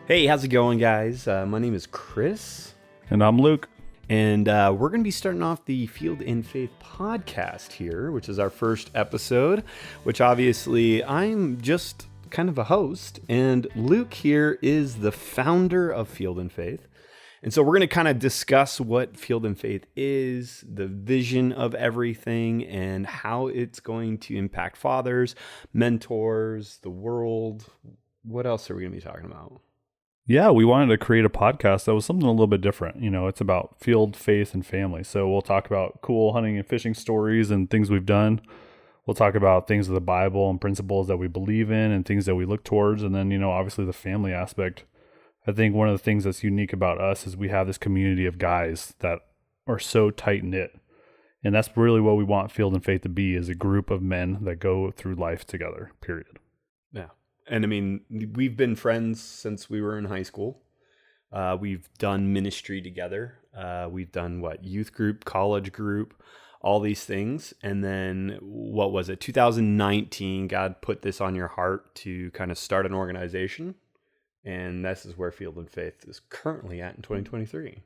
Hey, how's it going, guys? My name is Chris, And I'm Luke. and we're going to be starting off the Field in Faith podcast here, which is our first episode, which obviously I'm just kind of a host, and Luke here is the founder of Field in Faith. And so we're going to kind of discuss what Field in Faith is, the vision of everything, and how it's going to impact fathers, mentors, the world. What else are we going to be talking about? Yeah, we wanted to create a podcast that was something a little bit different. You know, it's about field, faith, and family. So we'll talk about cool hunting and fishing stories and things we've done. We'll talk about things of the Bible and principles that we believe in and things that we look towards. And then, obviously the family aspect. I think one of the things that's unique about us is we have this community of guys that are so tight knit. And that's really what we want Field and Faith to be, is a group of men that go through life together, period. Yeah. And I mean, we've been friends since we were in high school. We've done ministry together. We've done youth group, college group, all these things. And then what was it? 2019, God put this on your heart to kind of start an organization. And this is where Field and Faith is currently at in 2023.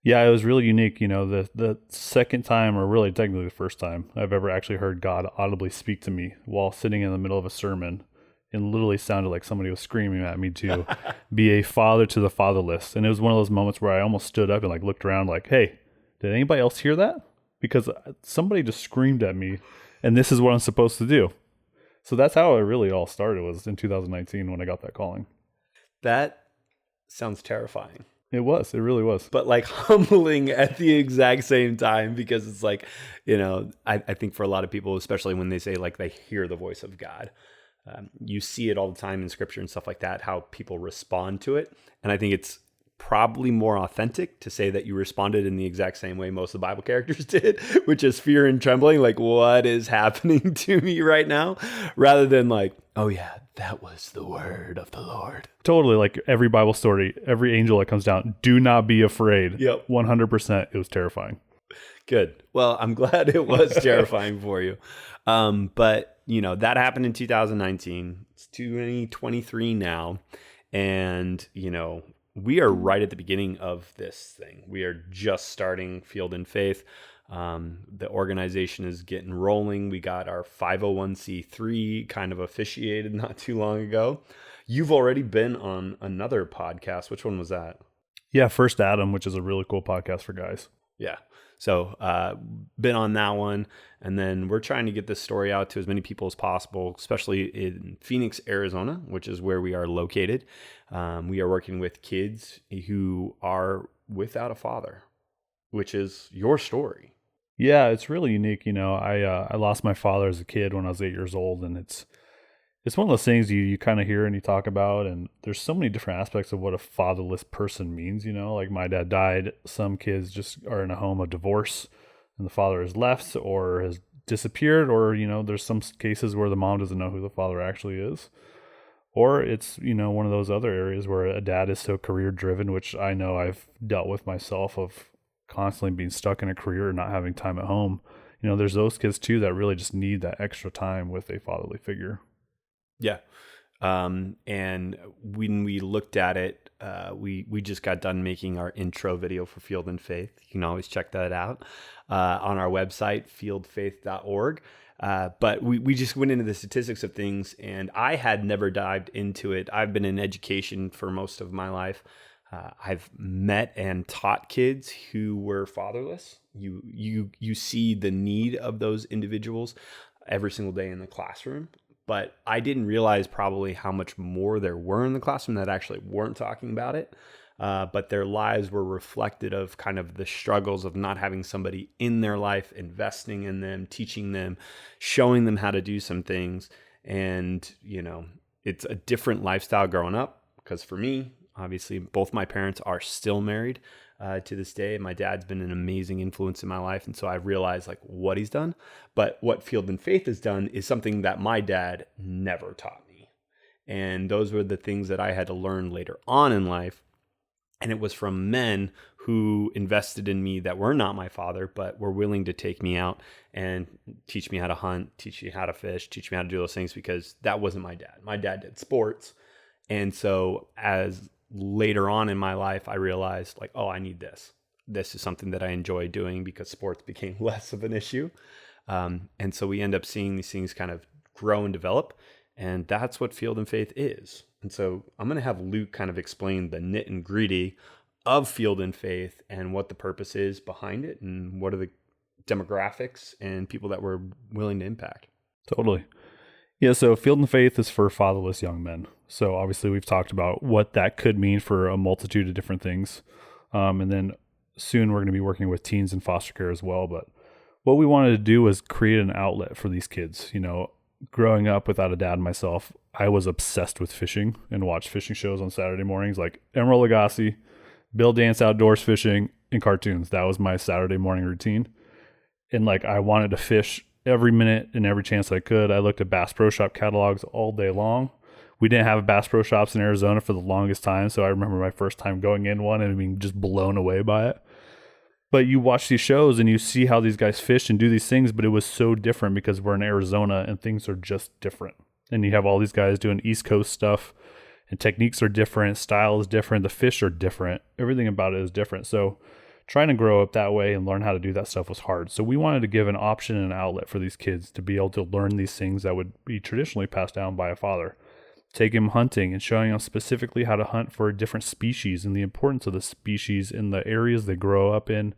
Yeah, it was really unique. The second time, or really technically the first time I've ever actually heard God audibly speak to me while sitting in the middle of a sermon. And literally sounded like somebody was screaming at me to be a father to the fatherless. And it was one of those moments where I almost stood up and looked around hey, did anybody else hear that? Because somebody just screamed at me and this is what I'm supposed to do. So that's how it really all started, was in 2019 when I got that calling. That sounds terrifying. It really was. But humbling at the exact same time, because it's I think for a lot of people, especially when they say they hear the voice of God, you see it all the time in scripture and stuff like that, how people respond to it. And I think it's probably more authentic to say that you responded in the exact same way most of the Bible characters did, which is fear and trembling, what is happening to me right now, rather than oh yeah, that was the word of the Lord. Totally. Every Bible story, every angel that comes down, do not be afraid. Yep. 100%. It was terrifying. Good. Well, I'm glad it was terrifying for you. But that happened in 2019. It's 2023 now. And, we are right at the beginning of this thing. We are just starting Field in Faith. The organization is getting rolling. We got our 501c3 kind of officiated not too long ago. You've already been on another podcast. Which one was that? Yeah, First Adam, which is a really cool podcast for guys. Yeah. So been on that one. And then we're trying to get this story out to as many people as possible, especially in Phoenix, Arizona, which is where we are located. We are working with kids who are without a father, which is your story. Yeah, it's really unique. I lost my father as a kid when I was 8 years old, and it's one of those things you kind of hear and you talk about, and there's so many different aspects of what a fatherless person means. My dad died. Some kids just are in a home of divorce and the father has left or has disappeared, or there's some cases where the mom doesn't know who the father actually is. Or it's, one of those other areas where a dad is so career driven, which I know I've dealt with myself, of constantly being stuck in a career and not having time at home. There's those kids too that really just need that extra time with a fatherly figure. Yeah. And when we looked at it, we just got done making our intro video for Field and Faith. You can always check that out on our website, fieldfaith.org. But we just went into the statistics of things, and I had never dived into it. I've been in education for most of my life. I've met and taught kids who were fatherless. You see the need of those individuals every single day in the classroom. But I didn't realize probably how much more there were in the classroom that actually weren't talking about it. But their lives were reflected of kind of the struggles of not having somebody in their life, investing in them, teaching them, showing them how to do some things. And, it's a different lifestyle growing up, because for me, obviously, both my parents are still married to this day. My dad's been an amazing influence in my life. And so I realized what he's done. But what Field and Faith has done is something that my dad never taught me. And those were the things that I had to learn later on in life. And it was from men who invested in me that were not my father, but were willing to take me out and teach me how to hunt, teach me how to fish, teach me how to do those things, because that wasn't my dad. My dad did sports. And so as later on in my life, I realized like, oh, I need this. This is something that I enjoy doing because sports became less of an issue. And so we end up seeing these things kind of grow and develop. And that's what Field and Faith is. And so I'm going to have Luke kind of explain the nit and gritty of Field and Faith and what the purpose is behind it and what are the demographics and people that we're willing to impact. Totally. Yeah, so Field and Faith is for fatherless young men. So obviously we've talked about what that could mean for a multitude of different things. And then soon we're going to be working with teens in foster care as well. But what we wanted to do was create an outlet for these kids. You know, growing up without a dad myself, I was obsessed with fishing and watched fishing shows on Saturday mornings like Emeril Lagasse, Bill Dance Outdoors Fishing, and cartoons. That was my Saturday morning routine. And like I wanted to fish every minute and every chance I could. I looked at Bass Pro Shop catalogs all day long. We didn't have Bass Pro Shops in Arizona for the longest time, so I remember my first time going in one and being just blown away by it. But you watch these shows and you see how these guys fish and do these things, but it was so different because we're in Arizona and things are just different. And you have all these guys doing East Coast stuff and techniques are different, style is different, the fish are different, everything about it is different. So trying to grow up that way and learn how to do that stuff was hard. So we wanted to give an option and an outlet for these kids to be able to learn these things that would be traditionally passed down by a father. Take him hunting and showing him specifically how to hunt for different species and the importance of the species in the areas they grow up in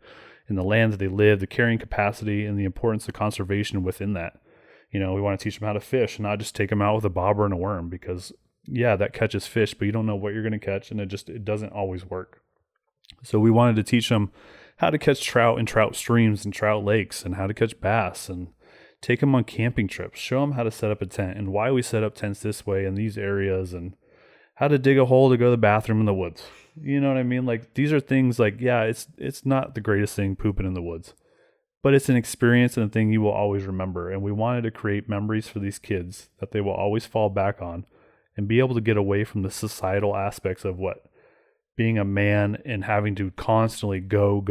the land that they live, the carrying capacity and the importance of conservation within that. You know, we want to teach them how to fish and not just take them out with a bobber and a worm because, yeah, that catches fish, but you don't know what you're going to catch and it doesn't always work. So we wanted to teach them how to catch trout in trout streams and trout lakes and how to catch bass and take them on camping trips, show them how to set up a tent and why we set up tents this way in these areas and how to dig a hole to go to the bathroom in the woods. You know what I mean? Like these are things like, yeah, it's not the greatest thing pooping in the woods, but it's an experience and a thing you will always remember. And we wanted to create memories for these kids that they will always fall back on and be able to get away from the societal aspects of what being a man and having to constantly go.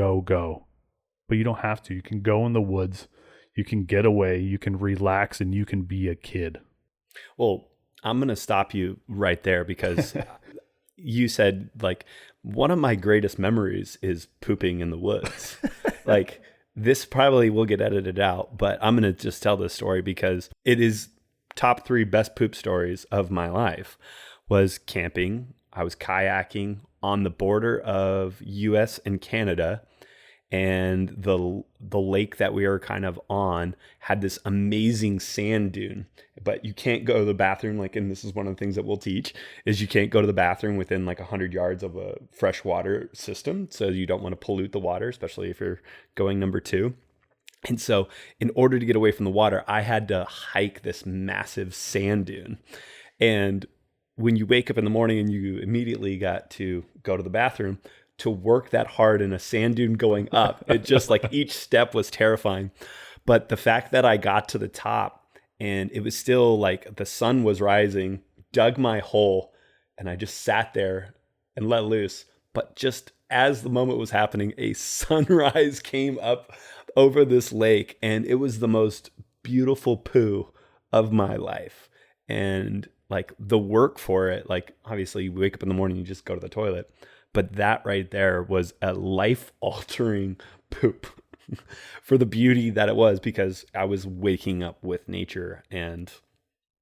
But you don't have to. You can go in the woods. You can get away, you can relax, and you can be a kid. Well, I'm going to stop you right there because you said like one of my greatest memories is pooping in the woods. Like this probably will get edited out, but I'm going to just tell this story because it is top 3 best poop stories of my life. Was camping. I was kayaking on the border of US and Canada. And the lake that we were kind of on had this amazing sand dune, but you can't go to the bathroom. Like, and this is one of the things that we'll teach is you can't go to the bathroom within like 100 yards of a freshwater system. So you don't want to pollute the water, especially if you're going number 2. And so in order to get away from the water, I had to hike this massive sand dune. And when you wake up in the morning and you immediately got to go to the bathroom, to work that hard in a sand dune going up, it just like each step was terrifying. But the fact that I got to the top and it was still like the sun was rising, dug my hole, and I just sat there and let loose. But just as the moment was happening, a sunrise came up over this lake and it was the most beautiful poo of my life. And like the work for it, like obviously you wake up in the morning, you just go to the toilet. But that right there was a life-altering poop for the beauty that it was because I was waking up with nature. And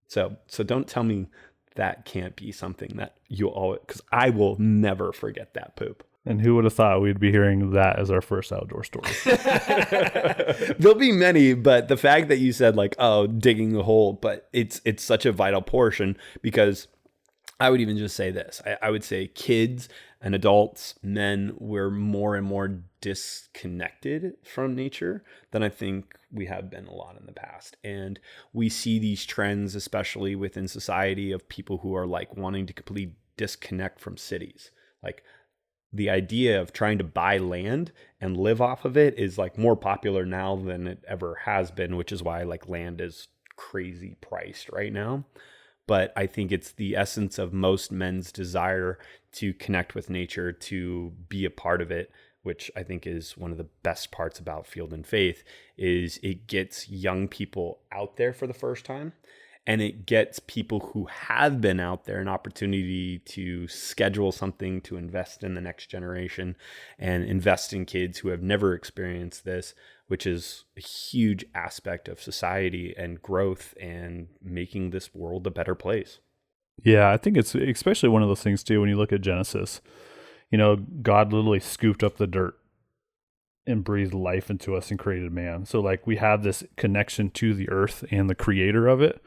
so don't tell me that can't be something that you always, because I will never forget that poop. And who would have thought we'd be hearing that as our first outdoor story? There'll be many, but the fact that you said like, oh, digging a hole, but it's such a vital portion because I would even just say this. I would say kids and adults, men, we're more and more disconnected from nature than I think we have been a lot in the past. And we see these trends, especially within society, of people who are like wanting to completely disconnect from cities. Like the idea of trying to buy land and live off of it is like more popular now than it ever has been, which is why like land is crazy priced right now. But I think it's the essence of most men's desire to connect with nature, to be a part of it, which I think is one of the best parts about Field and Faith, is it gets young people out there for the first time. and it gets people who have been out there an opportunity to schedule something to invest in the next generation and invest in kids who have never experienced this, which is a huge aspect of society and growth and making this world a better place. Yeah, I think it's especially one of those things too when you look at Genesis. God literally scooped up the dirt and breathed life into us and created man. So like we have this connection to the earth and the creator of it.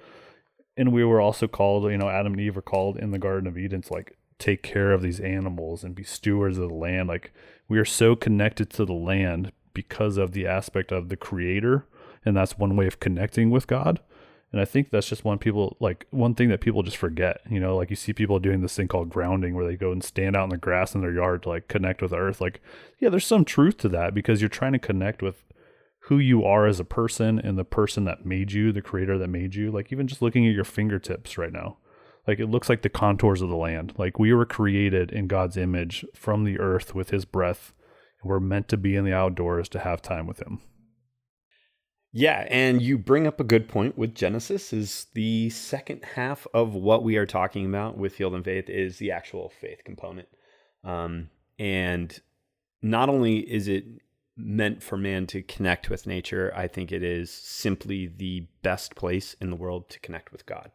And we were also called, Adam and Eve were called in the Garden of Eden to like take care of these animals and be stewards of the land. Like we are so connected to the land because of the aspect of the creator. And that's one way of connecting with God. And I think that's just one thing that people just forget, like you see people doing this thing called grounding where they go and stand out in the grass in their yard to like connect with the earth. Like, yeah, there's some truth to that because you're trying to connect with who you are as a person and the person that made you, the creator that made you. Like even just looking at your fingertips right now, like it looks like the contours of the land. Like we were created in God's image from the earth with his breath. And we're meant to be in the outdoors to have time with him. Yeah, and you bring up a good point with Genesis is the second half of what we are talking about with Field and Faith is the actual faith component. And not only is it meant for man to connect with nature, I think it is simply the best place in the world to connect with God.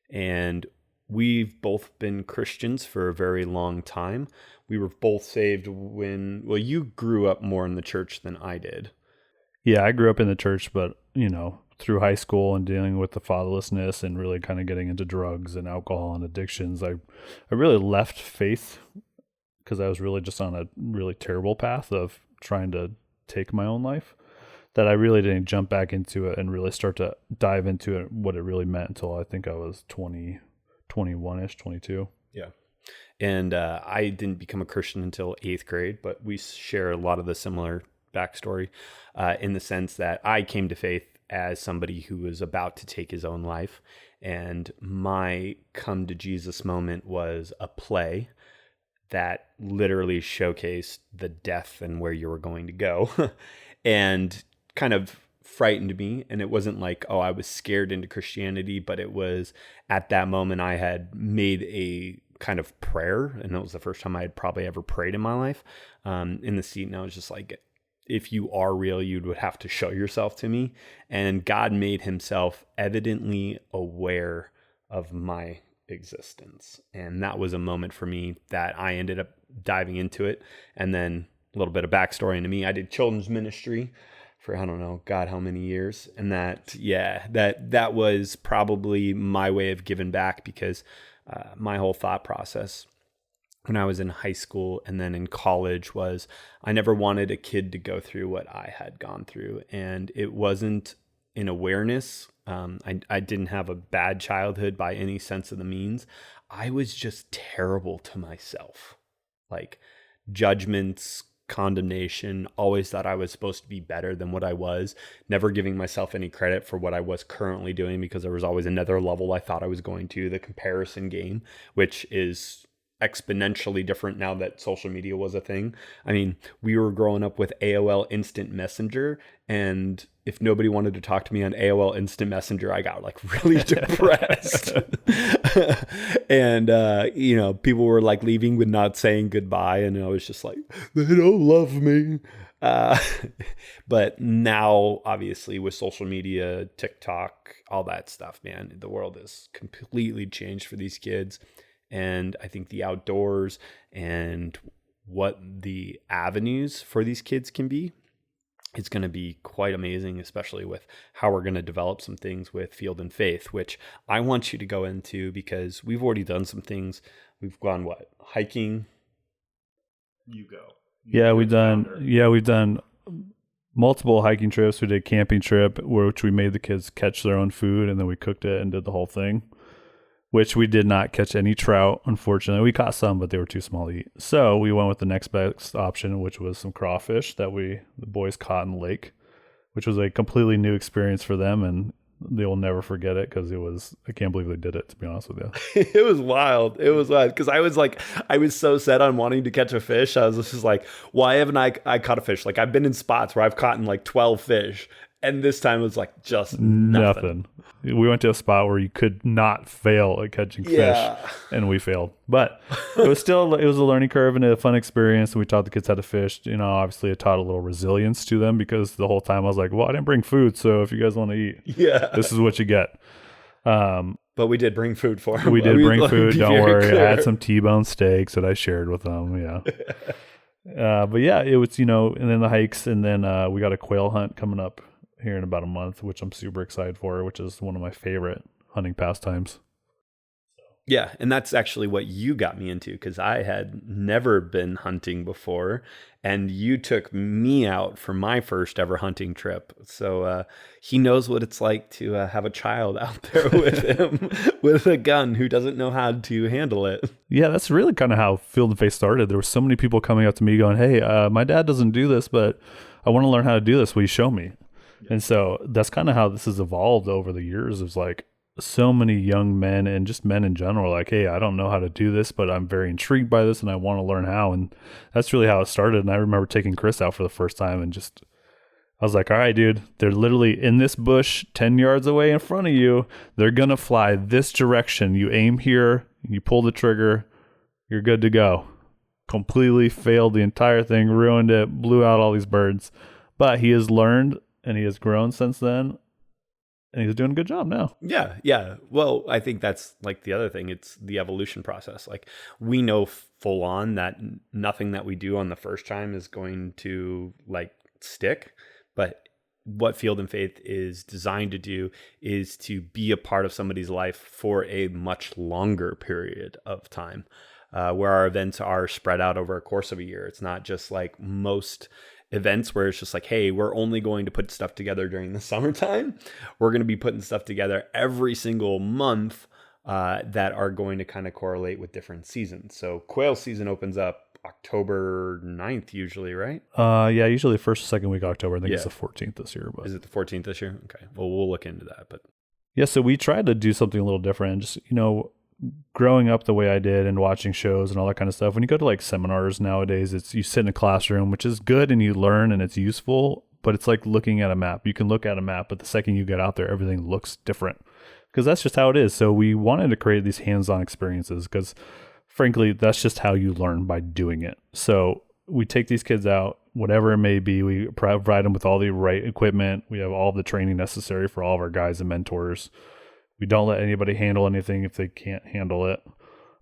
And we've both been Christians for a very long time. We were both saved you grew up more in the church than I did. Yeah, I grew up in the church, but, through high school and dealing with the fatherlessness and really kind of getting into drugs and alcohol and addictions, I really left faith because I was really just on a really terrible path of trying to take my own life, that I really didn't jump back into it and really start to dive into it, what it really meant until I think I was 21-ish, 22. Yeah. And I didn't become a Christian until 8th grade, but we share a lot of the similar backstory in the sense that I came to faith as somebody who was about to take his own life. And my come to Jesus moment was a play that literally showcased the death and where you were going to go and kind of frightened me. And it wasn't like, I was scared into Christianity, but it was at that moment I had made a kind of prayer. And it was the first time I had probably ever prayed in my life in the seat. And I was just like, if you are real, you would have to show yourself to me. And God made himself evidently aware of my existence. And that was a moment for me that I ended up diving into it. And then a little bit of backstory into me. I did children's ministry for, I don't know, God, how many years. And that was probably my way of giving back because my whole thought process when I was in high school and then in college was I never wanted a kid to go through what I had gone through. And it wasn't an awareness. I didn't have a bad childhood by any sense of the means. I was just terrible to myself. Like judgments, condemnation, always thought I was supposed to be better than what I was, never giving myself any credit for what I was currently doing because there was always another level I thought I was going to, the comparison game, which is exponentially different now that social media was a thing. I mean, we were growing up with AOL Instant Messenger, and if nobody wanted to talk to me on AOL Instant Messenger, I got like really depressed. And people were like leaving with not saying goodbye, and I was just like, they don't love me. But now, obviously, with social media, TikTok, all that stuff, man, the world has completely changed for these kids. And I think the outdoors and what the avenues for these kids can be, it's going to be quite amazing, especially with how we're going to develop some things with Field and Faith, which I want you to go into because we've already done some things. We've gone, hiking? You go. We've done multiple hiking trips. We did a camping trip, which we made the kids catch their own food, and then we cooked it and did the whole thing. Which we did not catch any trout, unfortunately. We caught some, but they were too small to eat. So we went with the next best option, which was some crawfish that the boys caught in the lake, which was a completely new experience for them, and they will never forget it because I can't believe they did it, to be honest with you. It was wild. It was wild because I was so set on wanting to catch a fish. I was just like, why haven't I caught a fish? Like I've been in spots where I've caught like 12 fish. And this time it was like just nothing. Nothing. We went to a spot where you could not fail at catching fish, and we failed. But it was still, it was a learning curve and a fun experience. And we taught the kids how to fish. You know, obviously it taught a little resilience to them, because the whole time I was like, well, I didn't bring food, so if you guys want to eat, this is what you get. But we did bring food for them. We did bring food. Don't worry. Clear. I had some T-bone steaks that I shared with them. Yeah. But yeah, it was, you know, and then the hikes, and then we got a quail hunt coming up here in about a month, which I'm super excited for, which is one of my favorite hunting pastimes. Yeah, and that's actually what you got me into, because I had never been hunting before, and you took me out for my first ever hunting trip. So he knows what it's like to have a child out there with him with a gun who doesn't know how to handle it. Yeah, that's really kind of how Field and Faith started. There were so many people coming up to me going, hey, my dad doesn't do this, but I want to learn how to do this. Will you show me? And so that's kind of how this has evolved over the years. It's like so many young men and just men in general, like, hey, I don't know how to do this, but I'm very intrigued by this and I want to learn how. And that's really how it started. And I remember taking Chris out for the first time, and just, I was like, all right, dude, they're literally in this bush 10 yards away in front of you. They're going to fly this direction. You aim here, you pull the trigger, you're good to go. Completely failed the entire thing, ruined it, blew out all these birds. But he has learned, and he has grown since then, and he's doing a good job now. Yeah. Well, I think that's like the other thing. It's the evolution process. Like, we know full on that nothing that we do on the first time is going to like stick. But what Field and Faith is designed to do is to be a part of somebody's life for a much longer period of time, where our events are spread out over a course of a year. It's not just like most events where it's just like, hey, we're only going to put stuff together during the summertime. We're going to be putting stuff together every single month that are going to kind of correlate with different seasons. So quail season opens up October 9th usually, right? Yeah, usually the first or second week of October. I think it's the 14th this year. But is it the 14th this year? Okay. Well, we'll look into that. But yeah, so we tried to do something a little different. Just, you know, growing up the way I did and watching shows and all that kind of stuff, when you go to like seminars nowadays, it's, you sit in a classroom, which is good and you learn and it's useful, but it's like looking at a map. You can look at a map, but the second you get out there, everything looks different, because that's just how it is. So we wanted to create these hands-on experiences, because frankly, that's just how you learn, by doing it. So we take these kids out, whatever it may be. We provide them with all the right equipment. We have all the training necessary for all of our guys and mentors. We don't let anybody handle anything if they can't handle it.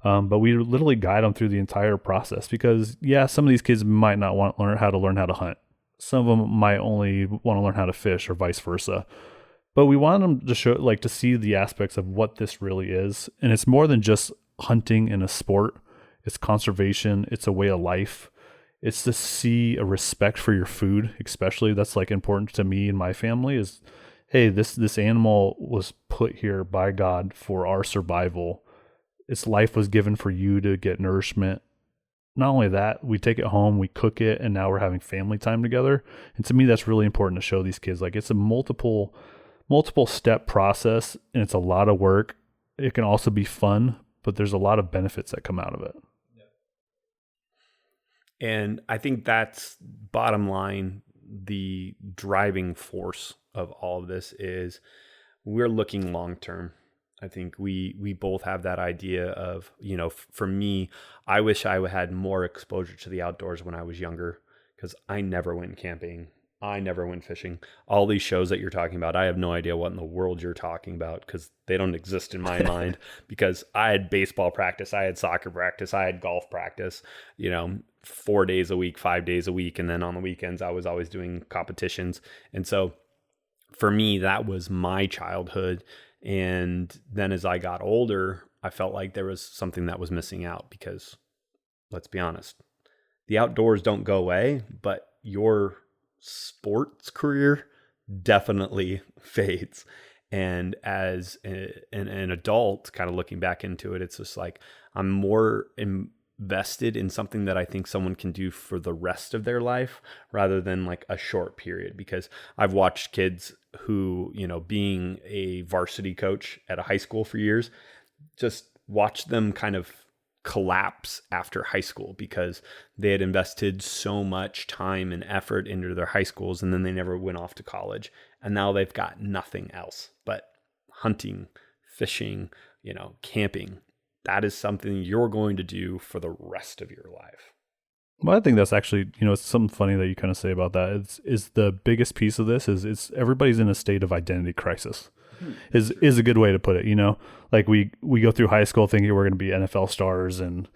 But we literally guide them through the entire process, because some of these kids might not want to learn how to hunt. Some of them might only want to learn how to fish, or vice versa. But we want them to show, like, to see the aspects of what this really is. And it's more than just hunting in a sport. It's conservation. It's a way of life. It's to see a respect for your food, especially. That's like important to me and my family, is, hey, this animal was put here by God for our survival. Its life was given for you to get nourishment. Not only that, we take it home, we cook it, and now we're having family time together. And to me, that's really important to show these kids. Like, it's a multiple step process, and it's a lot of work. It can also be fun, but there's a lot of benefits that come out of it. And I think that's bottom line. The driving force of all of this is we're looking long term. I think we both have that idea of, you know, for me, I wish I had more exposure to the outdoors when I was younger, because I never went camping. I never went fishing. All these shows that you're talking about, I have no idea what in the world you're talking about, because they don't exist in my mind, because I had baseball practice, I had soccer practice, I had golf practice, 4 days a week, 5 days a week. And then on the weekends, I was always doing competitions. And so for me, that was my childhood. And then as I got older, I felt like there was something that was missing out, because let's be honest, the outdoors don't go away, but your sports career definitely fades. And as an adult, kind of looking back into it, it's just like I'm more invested in something that I think someone can do for the rest of their life rather than like a short period. Because I've watched kids who, being a varsity coach at a high school for years, just watch them kind of collapse after high school because they had invested so much time and effort into their high schools, and then they never went off to college. and now they've got nothing else but hunting, fishing, camping. That is something you're going to do for the rest of your life. Well, I think that's actually, it's something funny that you kind of say about that. Is the biggest piece of this is it's everybody's in a state of identity crisis. Is a good way to put it. Like we go through high school thinking we're going to be NFL stars and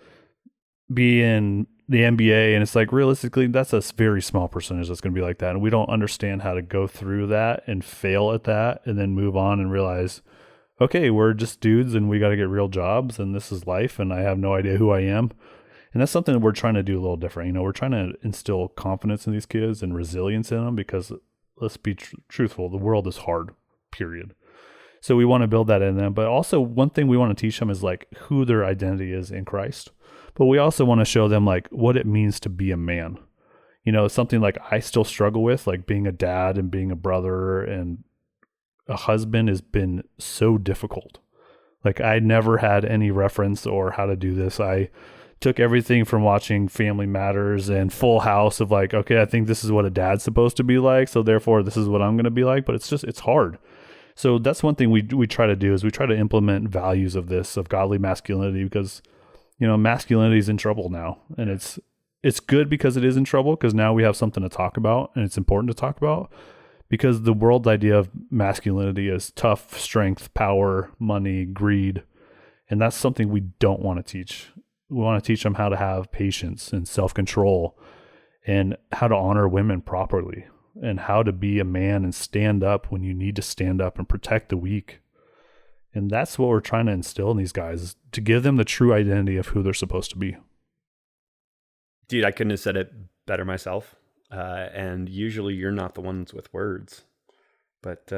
be in the NBA, and it's like realistically that's a very small percentage that's going to be like that, and we don't understand how to go through that and fail at that and then move on and realize, okay, we're just dudes and we got to get real jobs and this is life and I have no idea who I am. And that's something that we're trying to do a little different. We're trying to instill confidence in these kids and resilience in them because, let's be truthful, the world is hard, period. So we want to build that in them. But also one thing we want to teach them is like who their identity is in Christ. But we also want to show them like what it means to be a man. Something like I still struggle with, like being a dad and being a brother and a husband has been so difficult. Like I never had any reference or how to do this. I took everything from watching Family Matters and Full House of like, okay, I think this is what a dad's supposed to be like, so therefore this is what I'm going to be like. But it's hard. So that's one thing we try to do is we try to implement values of this, of godly masculinity, because masculinity is in trouble now, and it's good because it is in trouble because now we have something to talk about, and it's important to talk about because the world's idea of masculinity is tough, strength, power, money, greed, and that's something we don't want to teach. We want to teach them how to have patience and self-control and how to honor women properly and how to be a man and stand up when you need to stand up and protect the weak. And that's what we're trying to instill in these guys, is to give them the true identity of who they're supposed to be. Dude, I couldn't have said it better myself. And usually you're not the ones with words, but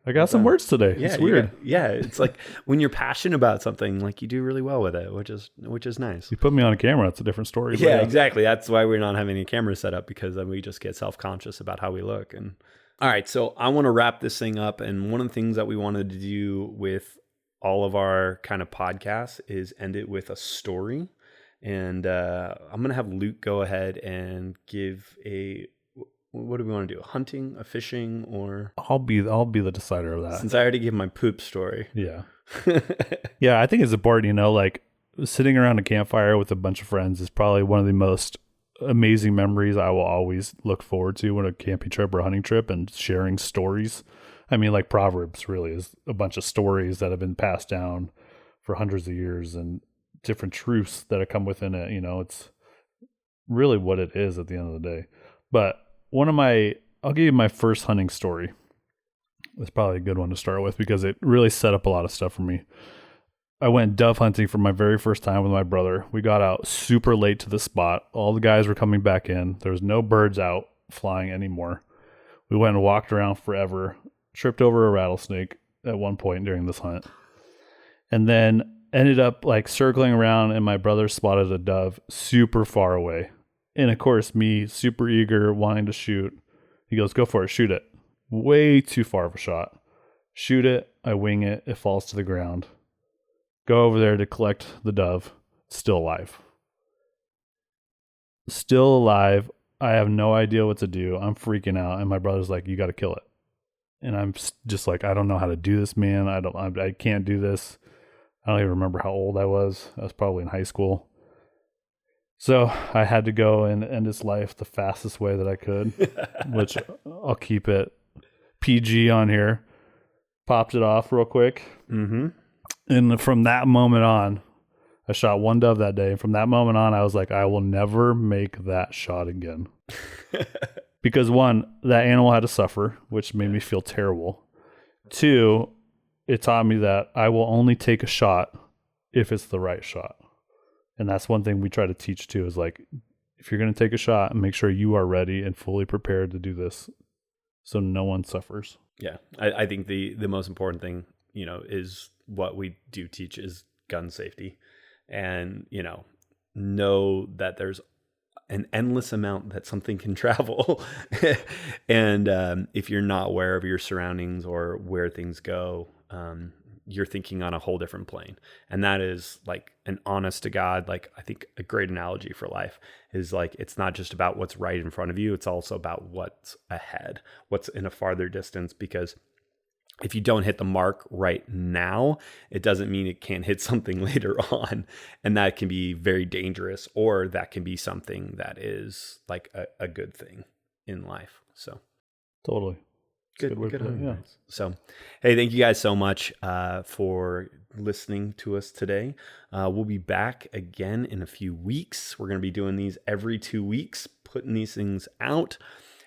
I got some words today. Yeah, it's weird. It's like when you're passionate about something, like you do really well with it, which is nice. You put me on a camera, it's a different story. Yeah, exactly. That's why we're not having any cameras set up, because then we just get self-conscious about how we look. And all right, so I want to wrap this thing up. And one of the things that we wanted to do with all of our kind of podcasts is end it with a story. And I'm going to have Luke go ahead and give what do we want to do? Hunting, a fishing, or I'll be the decider of that. Since I already gave my poop story. Yeah. Yeah, I think it's important, like sitting around a campfire with a bunch of friends is probably one of the most amazing memories I will always look forward to when a camping trip or a hunting trip, and sharing stories. I mean, like Proverbs really is a bunch of stories that have been passed down for hundreds of years and different truths that have come within it. It's really what it is at the end of the day. But I'll give you my first hunting story. It's probably a good one to start with because it really set up a lot of stuff for me. I went dove hunting for my very first time with my brother. We got out super late to the spot. All the guys were coming back in. There was no birds out flying anymore. We went and walked around forever, tripped over a rattlesnake at one point during this hunt, and then ended up like circling around, and my brother spotted a dove super far away. And of course, me, super eager, wanting to shoot. He goes, go for it, shoot it. Way too far of a shot. Shoot it, I wing it, it falls to the ground. Go over there to collect the dove. Still alive. Still alive. I have no idea what to do. I'm freaking out. And my brother's like, you got to kill it. And I'm just like, I don't know how to do this, man. I can't do this. I don't even remember how old I was. I was probably in high school. So I had to go and end his life the fastest way that I could, which I'll keep it PG on here. Popped it off real quick. Mm-hmm. And from that moment on, I shot one dove that day. And from that moment on, I was like, I will never make that shot again. Because one, that animal had to suffer, which made me feel terrible. Two, it taught me that I will only take a shot if it's the right shot. And that's one thing we try to teach too, is like, if you're going to take a shot, make sure you are ready and fully prepared to do this so no one suffers. Yeah. I think the most important thing, is what we do teach is gun safety. And, know that there's an endless amount that something can travel. And if you're not aware of your surroundings or where things go, you're thinking on a whole different plane. And that is like an honest to God, like I think a great analogy for life is like, it's not just about what's right in front of you. It's also about what's ahead, what's in a farther distance, because if you don't hit the mark right now, it doesn't mean it can't hit something later on. And that can be very dangerous, or that can be something that is like a good thing in life. So totally. Good advice. So, hey, thank you guys so much for listening to us today. We'll be back again in a few weeks. We're going to be doing these every 2 weeks, putting these things out.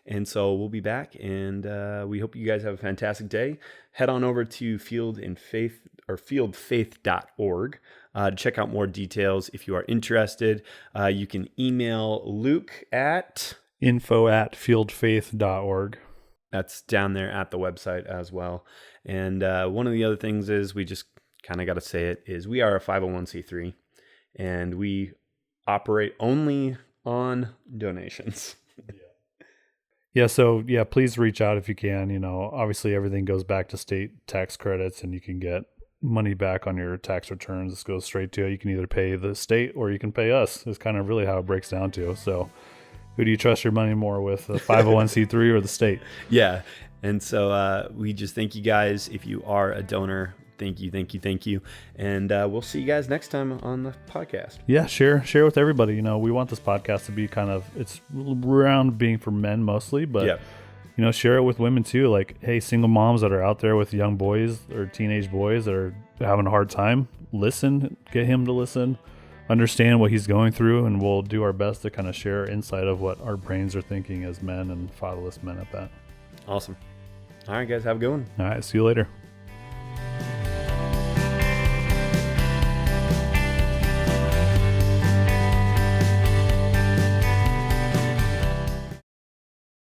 And so we'll be back, and we hope you guys have a fantastic day. Head on over to fieldfaith.org to check out more details. If you are interested, you can email Luke at info@fieldfaith.org. That's down there at the website as well. And one of the other things is, we just kind of got to say it, is we are a 501c3, and we operate only on donations. Yeah, so please reach out if you can. You know, obviously everything goes back to state tax credits, and you can get money back on your tax returns. This goes straight to, you can either pay the state or you can pay us. It's kind of really how it breaks down to. So who do you trust your money more with, the 501c3 or the state? Yeah. And so we just thank you guys. If you are a donor, thank you. And we'll see you guys next time on the podcast. Yeah, share with everybody. You know, we want this podcast to be kind of, it's around being for men mostly, but you know, share it with women too. Like, hey, single moms that are out there with young boys or teenage boys that are having a hard time, listen, get him to listen, understand what he's going through, and we'll do our best to kind of share insight of what our brains are thinking as men and fatherless men at that. Awesome. All right, guys, have a good one. All right, see you later.